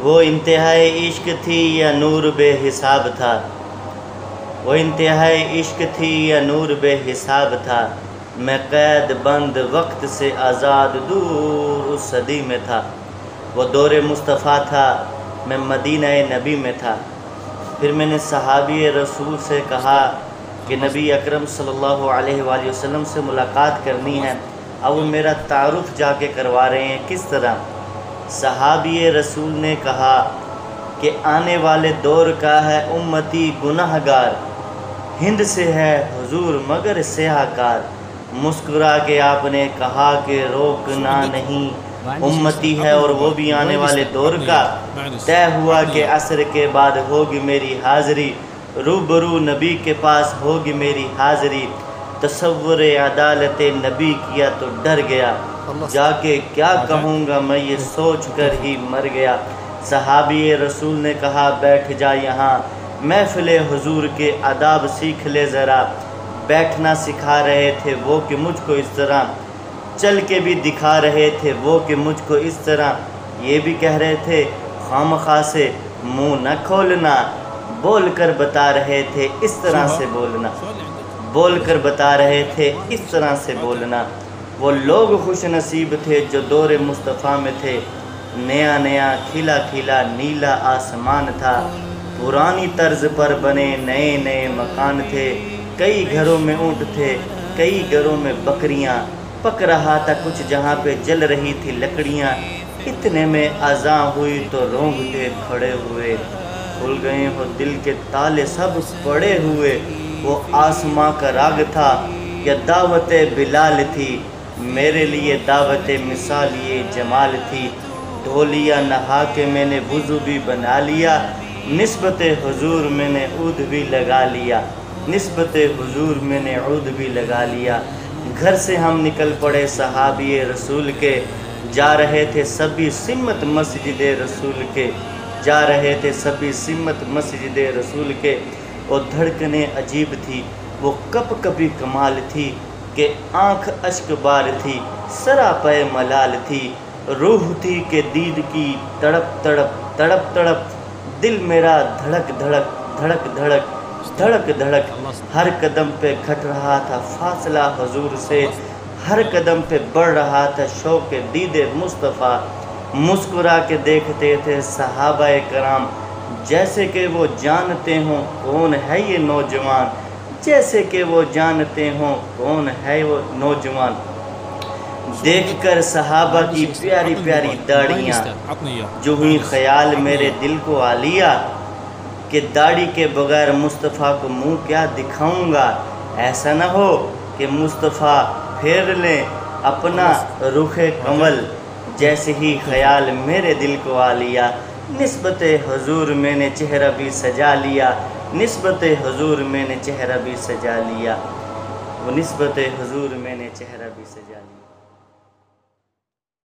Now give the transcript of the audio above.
وہ انتہائی عشق تھی یا نور بے حساب تھا، وہ انتہائی عشق تھی یا نور بے حساب تھا، میں قید بند وقت سے آزاد دور اس صدی میں تھا، وہ دور مصطفیٰ تھا، میں مدینہ نبی میں تھا۔ پھر میں نے صحابی رسول سے کہا کہ نبی اکرم صلی اللہ علیہ وآلہ وسلم سے ملاقات کرنی ہے، اب وہ میرا تعارف جا کے کروا رہے ہیں، کس طرح؟ صحابی رسول نے کہا کہ آنے والے دور کا ہے امتی گناہ گار، ہند سے ہے حضور مگر سیاہ کار۔ مسکرا کے آپ نے کہا کہ روکنا نہیں، امتی ہے اور وہ بھی آنے والے دور کا، طے ہوا کہ عصر کے بعد ہوگی میری حاضری، روبرو نبی کے پاس ہوگی میری حاضری۔ تصور عدالت نبی کیا تو ڈر گیا، جا کے کیا کہوں گا میں یہ سوچ کر ہی مر گیا۔ صحابی رسول نے کہا بیٹھ جا یہاں، محفل حضور کے آداب سیکھ لے ذرا، بیٹھنا سکھا رہے تھے وہ کہ مجھ کو اس طرح، چل کے بھی دکھا رہے تھے وہ کہ مجھ کو اس طرح، یہ بھی کہہ رہے تھے خامخواہ سے منہ نہ کھولنا، بول کر بتا رہے تھے اس طرح سے بولنا، بول کر بتا رہے تھے اس طرح سے بولنا۔ وہ لوگ خوش نصیب تھے جو دور مصطفیٰ میں تھے، نیا نیا کھلا کھلا نیلا آسمان تھا، پرانی طرز پر بنے نئے نئے مکان تھے، کئی گھروں میں اونٹ تھے، کئی گھروں میں بکریاں، پک رہا تھا کچھ جہاں پہ جل رہی تھی لکڑیاں، اتنے میں اذان ہوئی تو رونگٹے کھڑے ہوئے، کھل گئے ہو دل کے تالے سب پڑے ہوئے۔ وہ آسماں کا راگ تھا یا دعوت بلال تھی، میرے لیے دعوت مثال یہ جمال تھی، دھو لیا نہا کے میں نے وضو بھی بنا لیا، نسبت حضور میں نے عود بھی لگا لیا، نسبت حضور میں نے عود بھی لگا لیا۔ گھر سے ہم نکل پڑے صحابی رسول کے، جا رہے تھے سبھی سمت مسجد رسول کے، جا رہے تھے سبھی سمت مسجد رسول کے۔ وہ دھڑکنیں عجیب تھی، وہ کپ کپی کمال تھی کہ آنکھ اشک بار تھی، سراپے ملال تھی، روح تھی کہ دید کی تڑپ تڑپ تڑپ تڑپ، دل میرا دھڑک دھڑک دھڑک دھڑک دھڑک دھڑک، ہر قدم پہ گھٹ رہا تھا فاصلہ حضور سے، ہر قدم پہ بڑھ رہا تھا شوق دید مصطفیٰ۔ مسکرا کے دیکھتے تھے صحابہ کرام، جیسے کہ وہ جانتے ہوں کون ہے یہ نوجوان، جیسے کہ وہ جانتے ہوں کون ہے وہ نوجوان۔ دیکھ کر صحابہ کی پیاری پیاری داڑیاں، جو ہوئی خیال میرے دل کو آ لیا کہ داڑھی کے بغیر مصطفیٰ کو منہ کیا دکھاؤں گا، ایسا نہ ہو کہ مصطفیٰ پھیر لیں اپنا رخ کمل، جیسے ہی خیال میرے دل کو آ لیا، نسبت حضور میں نے چہرہ بھی سجا لیا، نسبت حضور میں نے چہرہ بھی سجا لیا، وہ نسبت حضور میں نے چہرہ بھی سجا لیا۔